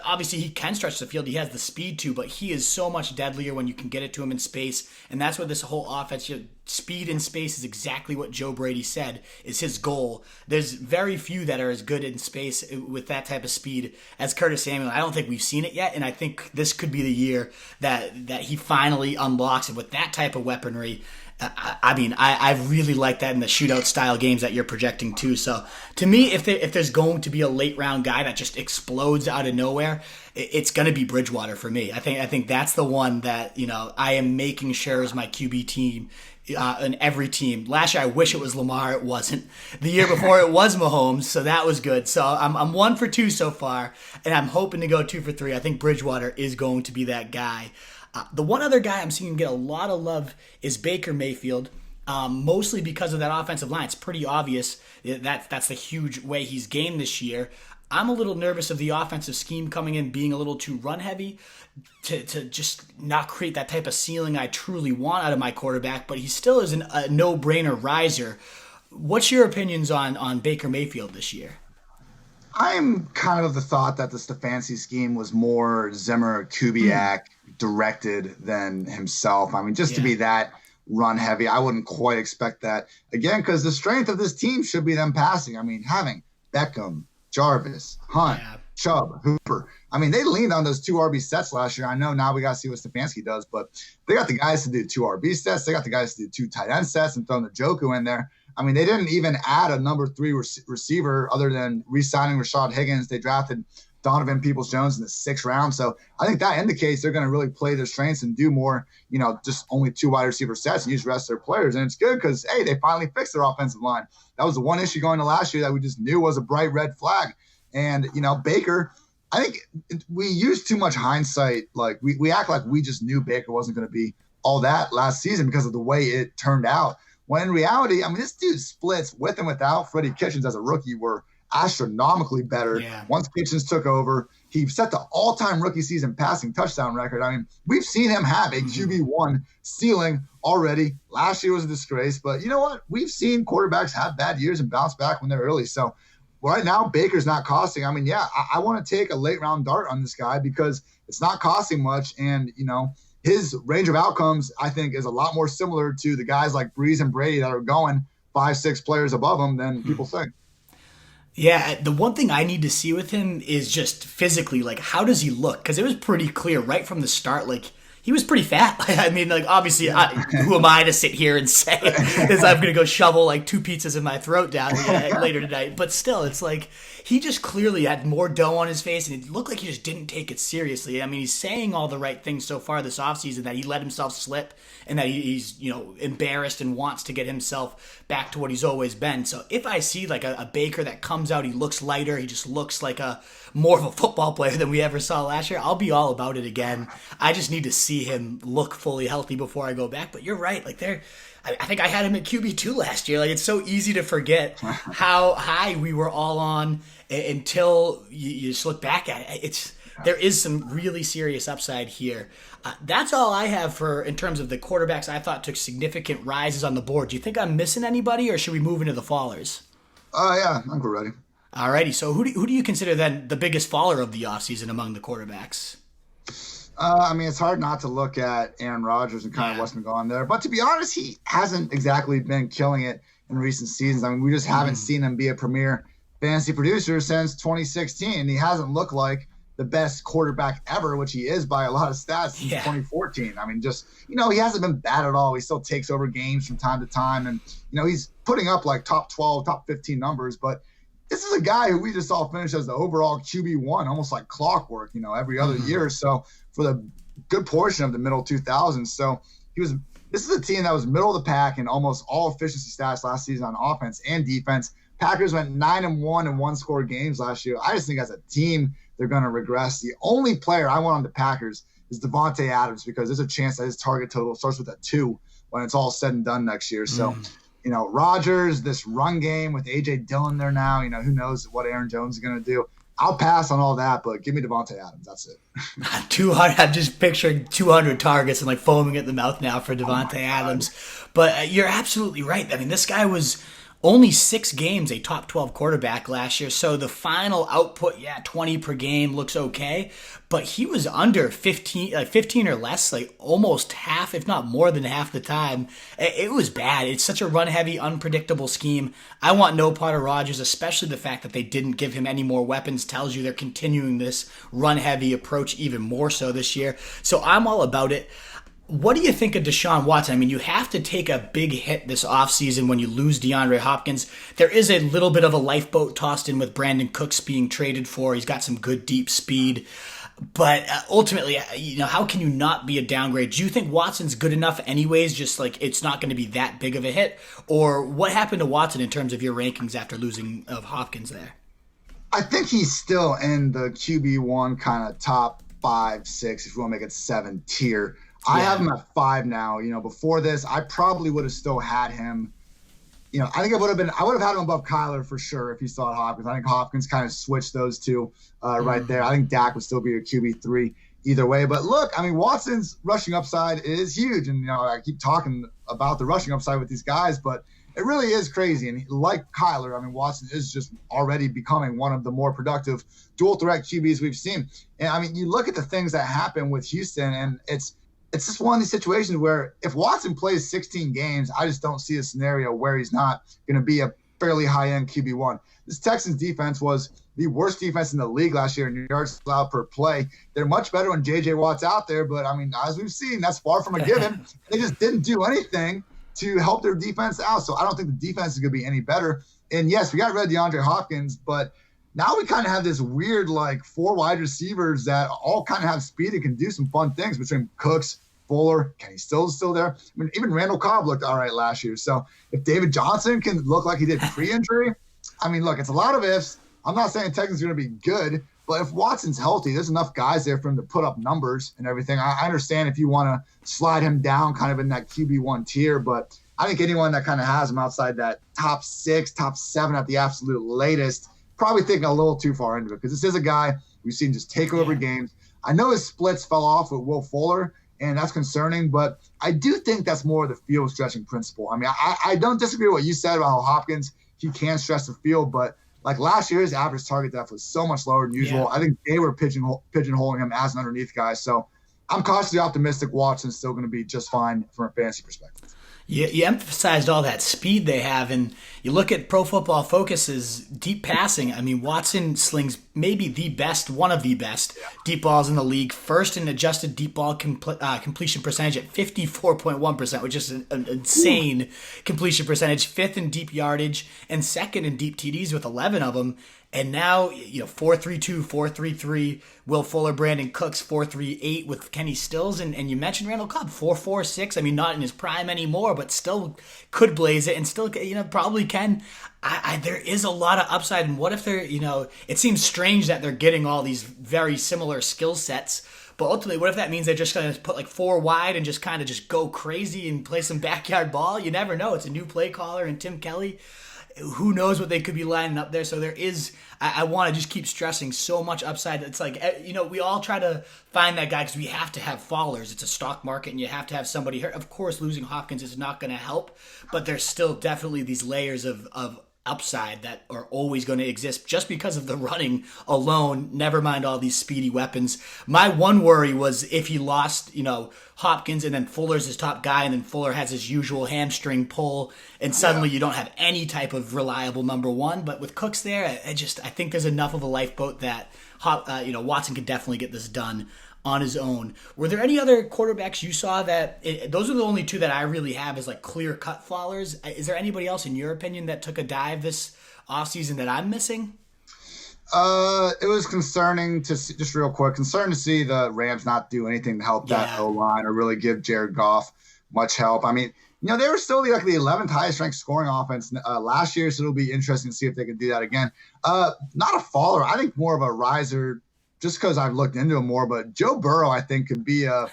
obviously he can stretch the field. He has the speed to, but he is so much deadlier when you can get it to him in space. And that's what this whole offense, speed in space is exactly what Joe Brady said is his goal. There's very few that are as good in space with that type of speed as Curtis Samuel. I don't think we've seen it yet, and I think this could be the year that he finally unlocks it with that type of weaponry. I really like that in the shootout style games that you're projecting too. So to me, if there's going to be a late round guy that just explodes out of nowhere, it's going to be Bridgewater for me. I think that's the one that, I am making sure is my QB team in every team. Last year, I wish it was Lamar. It wasn't. The year before, it was Mahomes, so that was good. So I'm 1 for 2 so far, and I'm hoping to go 2 for 3. I think Bridgewater is going to be that guy. The one other guy I'm seeing get a lot of love is Baker Mayfield, mostly because of that offensive line. It's pretty obvious that's the huge way he's gained this year. I'm a little nervous of the offensive scheme coming in being a little too run heavy to just not create that type of ceiling I truly want out of my quarterback, but he still is a no-brainer riser. What's your opinions on Baker Mayfield this year? I'm kind of the thought that the Stefanski scheme was more Zimmer, Kubiak directed than himself. I mean, just to be that run heavy, I wouldn't quite expect that. Again, because the strength of this team should be them passing. I mean, having Beckham, Jarvis, Hunt, Chubb, Hooper. I mean, they leaned on those 2 RB sets last year. I know now we got to see what Stefanski does, but they got the guys to do 2 RB sets. They got the guys to do 2 tight end sets and throw Njoku in there. I mean, they didn't even add a number 3 receiver other than re-signing Rashad Higgins. They drafted Donovan Peoples-Jones in the 6th round. So I think that indicates they're going to really play their strengths and do more, just only 2 wide receiver sets and use the rest of their players. And it's good because, hey, they finally fixed their offensive line. That was the one issue going to last year that we just knew was a bright red flag. And, Baker, I think we use too much hindsight. Like we act like we just knew Baker wasn't going to be all that last season because of the way it turned out. When in reality, I mean, this dude splits with and without Freddie Kitchens as a rookie were astronomically better. Yeah. Once Kitchens took over, he set the all-time rookie season passing touchdown record. I mean, we've seen him have a QB1 ceiling already. Last year was a disgrace, but you know what? We've seen quarterbacks have bad years and bounce back when they're early. So right now, Baker's not costing. I mean, I want to take a late-round dart on this guy because it's not costing much, and, his range of outcomes, I think, is a lot more similar to the guys like Brees and Brady that are going 5-6 players above him than people think. Yeah, the one thing I need to see with him is just physically, like, how does he look? Because it was pretty clear right from the start, like, he was pretty fat. I mean, like, obviously, who am I to sit here and say is I'm going to go shovel, like, 2 pizzas in my throat down later tonight. But still, it's like he just clearly had more dough on his face, and it looked like he just didn't take it seriously. I mean, he's saying all the right things so far this offseason, that he let himself slip and that he's, embarrassed and wants to get himself back to what he's always been. So if I see, like, a Baker that comes out, he looks lighter, he just looks like more of a football player than we ever saw last year, I'll be all about it again. I just need to see him look fully healthy before I go back. But you're right, like I think I had him at QB2 last year. Like, it's so easy to forget how high we were all on until you just look back at it. There is some really serious upside here. That's all I have in terms of the quarterbacks I thought took significant rises on the board. Do you think I'm missing anybody, or should we move into the fallers? Yeah, I think we're ready. Alrighty, so who do you consider then the biggest faller of the offseason among the quarterbacks? I mean, it's hard not to look at Aaron Rodgers and kind of what's been going on there. But to be honest, he hasn't exactly been killing it in recent seasons. I mean, we just haven't seen him be a premier fantasy producer since 2016. He hasn't looked like the best quarterback ever, which he is by a lot of stats since 2014. I mean, just, he hasn't been bad at all. He still takes over games from time to time. And, he's putting up like top 12, top 15 numbers. But this is a guy who we just saw finish as the overall QB1, almost like clockwork, every other year or so for the good portion of the middle 2000s. So this is a team that was middle of the pack in almost all efficiency stats last season on offense and defense. Packers went 9-1 in one-score games last year. I just think as a team, they're going to regress. The only player I want on the Packers is Devontae Adams, because there's a chance that his target total starts with a 2 when it's all said and done next year. So, Rodgers, this run game with A.J. Dillon there now, who knows what Aaron Jones is going to do. I'll pass on all that, but give me Devontae Adams. That's it. 200. I'm just picturing 200 targets and like foaming at the mouth now for Devontae Adams. But you're absolutely right. I mean, this guy was only 6 games a top 12 quarterback last year. So the final output, 20 per game looks okay. But he was under 15 or less, like almost half, if not more than half the time. It was bad. It's such a run-heavy, unpredictable scheme. I want no part of Rodgers, especially the fact that they didn't give him any more weapons tells you they're continuing this run-heavy approach even more so this year. So I'm all about it. What do you think of Deshaun Watson? I mean, you have to take a big hit this offseason when you lose DeAndre Hopkins. There is a little bit of a lifeboat tossed in with Brandon Cooks being traded for. He's got some good deep speed. But ultimately, how can you not be a downgrade? Do you think Watson's good enough anyways, just like it's not going to be that big of a hit? Or what happened to Watson in terms of your rankings after losing of Hopkins there? I think he's still in the QB1 kind of top 5, 6, if you want to make it 7 tier. Yeah. I have him at 5 now. Before this, I probably would have still had him. I think I would have had him above Kyler for sure if he still had Hopkins. I think Hopkins kind of switched those two right there. I think Dak would still be a QB3 either way. But look, I mean, Watson's rushing upside is huge. And, I keep talking about the rushing upside with these guys, but it really is crazy. And like Kyler, I mean, Watson is just already becoming one of the more productive dual threat QBs we've seen. And, I mean, you look at the things that happen with Houston, and it's just one of these situations where if Watson plays 16 games, I just don't see a scenario where he's not going to be a fairly high-end QB1. This Texans defense was the worst defense in the league last year in yards allowed per play. They're much better when J.J. Watt's out there, but, I mean, as we've seen, that's far from a given. They just didn't do anything to help their defense out. So I don't think the defense is going to be any better. And, yes, we got rid of DeAndre Hopkins, but now we kind of have this weird, 4 wide receivers that all kind of have speed and can do some fun things between Cooks, Fuller, Kenny Stills still there. I mean, even Randall Cobb looked all right last year. So if David Johnson can look like he did pre-injury, I mean, look, it's a lot of ifs. I'm not saying Texans are going to be good, but if Watson's healthy, there's enough guys there for him to put up numbers and everything. I understand if you want to slide him down kind of in that QB1 tier, but I think anyone that kind of has him outside that top 6, top 7 at the absolute latest, probably thinking a little too far into it, because this is a guy we've seen just take over games. I know his splits fell off with Will Fuller, and that's concerning, but I do think that's more of the field stretching principle. I mean, I don't disagree with what you said about how Hopkins, he can stretch the field, but like last year, his average target depth was so much lower than usual. Yeah. I think they were pigeonholing him as an underneath guy. So I'm cautiously optimistic Watson's still going to be just fine from a fantasy perspective. You emphasized all that speed they have, and you look at Pro Football Focus's deep passing. I mean, Watson slings maybe one of the best deep balls in the league. First in adjusted deep ball completion percentage at 54.1%, which is an insane completion percentage. 5th in deep yardage, and 2nd in deep TDs with 11 of them. And now, 4.32, 4.33, Will Fuller, Brandon Cooks, 4.38 with Kenny Stills. And you mentioned Randall Cobb, 4.46. I mean, not in his prime anymore, but still could blaze it and still, probably can. There is a lot of upside. And what if they're, it seems strange that they're getting all these very similar skill sets. But ultimately, what if that means they're just going to put 4 wide and just kind of just go crazy and play some backyard ball? You never know. It's a new play caller and Tim Kelly. Who knows what they could be lining up there. So there is, I want to just keep stressing so much upside. It's like, we all try to find that guy because we have to have fallers. It's a stock market and you have to have somebody here. Of course, losing Hopkins is not going to help, but there's still definitely these layers of upside that are always going to exist just because of the running alone, never mind all these speedy weapons. My one worry was if he lost, Hopkins and then Fuller's his top guy and then Fuller has his usual hamstring pull and suddenly you don't have any type of reliable number one. But with Cooks there, I think there's enough of a lifeboat that Watson can definitely get this done on his own. Were there any other quarterbacks you saw that those are the only 2 that I really have as clear-cut fallers? Is there anybody else in your opinion that took a dive this offseason that I'm missing? It was concerning to see, just real quick, concerned to see the Rams not do anything to help that O-line or really give Jared Goff much help. I mean, they were still the 11th highest ranked scoring offense last year, so it'll be interesting to see if they can do that again. Not a faller. I think more of a riser, just because I've looked into him more, but Joe Burrow, I think, could be a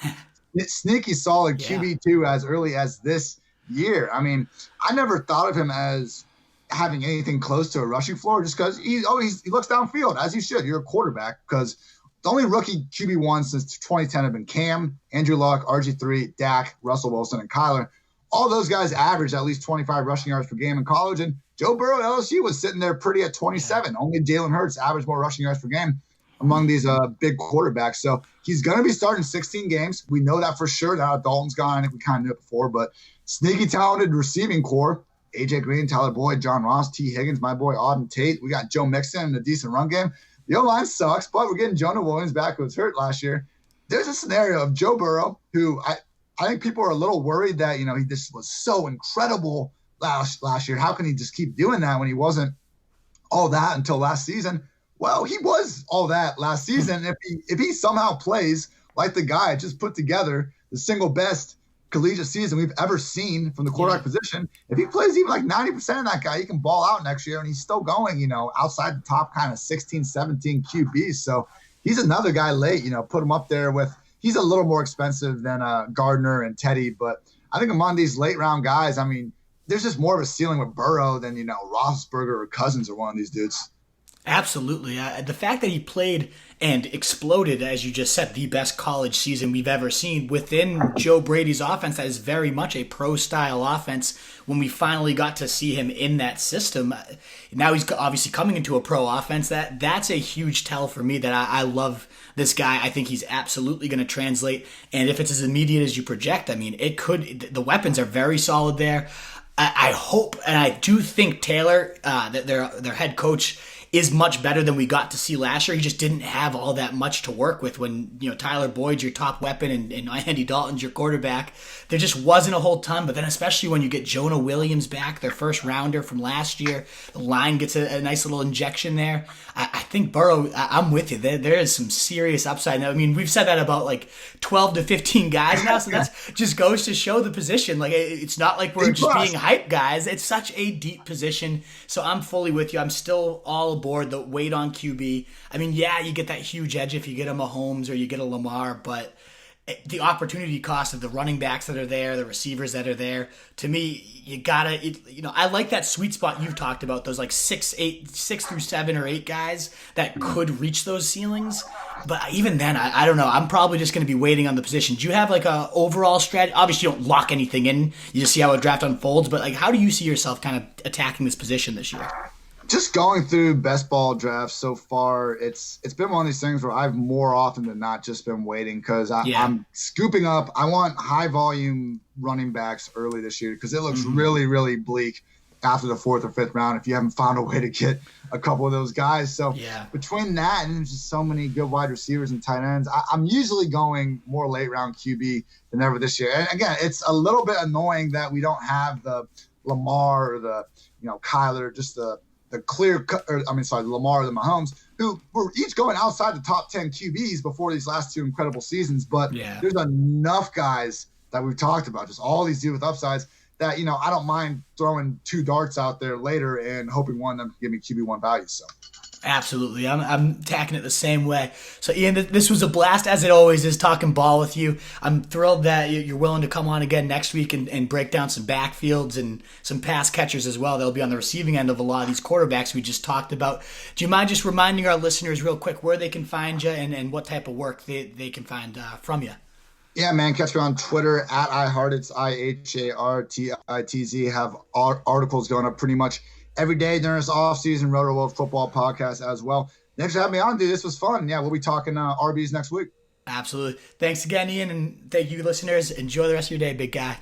sneaky solid QB2 as early as this year. I mean, I never thought of him as having anything close to a rushing floor just because he looks downfield, as you should. You're a quarterback, because the only rookie QB1 since 2010 have been Cam, Andrew Luck, RG3, Dak, Russell Wilson, and Kyler. All those guys averaged at least 25 rushing yards per game in college, and Joe Burrow at LSU was sitting there pretty at 27. Only Jalen Hurts averaged more rushing yards per game among these big quarterbacks. So he's going to be starting 16 games. We know that for sure. Now Dalton's gone. I think we kind of knew it before, but sneaky talented receiving core. AJ Green, Tyler Boyd, John Ross, T. Higgins, my boy Auden Tate. We got Joe Mixon in a decent run game. The O-line sucks, but we're getting Jonah Williams back, who was hurt last year. There's a scenario of Joe Burrow, who I think people are a little worried that, he just was so incredible last year. How can he just keep doing that when he wasn't all that until last season? Well, he was all that last season. If he somehow plays like the guy just put together the single best collegiate season we've ever seen from the quarterback position, if he plays even like 90% of that guy, he can ball out next year, and he's still going, outside the top kind of 16, 17 QBs. So he's another guy late, put him up there with, he's a little more expensive than Gardner and Teddy, but I think among these late round guys, I mean, there's just more of a ceiling with Burrow than, Roethlisberger or Cousins or one of these dudes. Absolutely. The fact that he played and exploded, as you just said, the best college season we've ever seen within Joe Brady's offense, that is very much a pro-style offense. When we finally got to see him in that system, now he's obviously coming into a pro offense. That's a huge tell for me that I love this guy. I think he's absolutely going to translate. And if it's as immediate as you project, I mean, it could. The weapons are very solid there. I hope, and I do think Taylor, that their head coach, is much better than we got to see last year. He just didn't have all that much to work with when, Tyler Boyd's your top weapon and Andy Dalton's your quarterback. There just wasn't a whole ton, but then especially when you get Jonah Williams back, their first rounder from last year, the line gets a nice little injection there. I think Burrow, I'm with you. There is some serious upside. Now, I mean, we've said that about like 12 to 15 guys now, so that just goes to show the position. Like, it's not like we're just being hype guys. It's such a deep position. So I'm fully with you. I'm still all aboard the wait on QB. I mean, yeah, you get that huge edge if you get a Mahomes or you get a Lamar, but the opportunity cost of the running backs that are there, the receivers that are there, to me, you gotta, I like that sweet spot you've talked about, those like 6 through 7 or 8 guys that could reach those ceilings. But even then, I don't know. I'm probably just going to be waiting on the position. Do you have like a overall strategy? Obviously, you don't lock anything in. You just see how a draft unfolds. But like, how do you see yourself kind of attacking this position this year? Just going through best ball drafts so far, it's been one of these things where I've more often than not just been waiting because I'm scooping up. I want high volume running backs early this year because it looks really, really bleak after the 4th or 5th round if you haven't found a way to get a couple of those guys. So between that and just so many good wide receivers and tight ends, I'm usually going more late round QB than ever this year. And again, it's a little bit annoying that we don't have the Lamar or the Kyler, just the Lamar or the Mahomes, who were each going outside the top 10 QBs before these last 2 incredible seasons. But there's enough guys that we've talked about, just all these dudes with upsides, that, I don't mind throwing 2 darts out there later and hoping one of them can give me QB1 value. So. Absolutely. I'm attacking it the same way. So, Ian, this was a blast, as it always is, talking ball with you. I'm thrilled that you're willing to come on again next week and break down some backfields and some pass catchers as well. They'll be on the receiving end of a lot of these quarterbacks we just talked about. Do you mind just reminding our listeners real quick where they can find you and what type of work they can find from you? Yeah, man, catch me on Twitter at iHartitz, IHARTITZ. Have articles going up pretty much every day during this offseason Rotoworld football podcast as well. Thanks for having me on, dude. This was fun. Yeah, we'll be talking RBs next week. Absolutely. Thanks again, Ian, and thank you, listeners. Enjoy the rest of your day, big guy.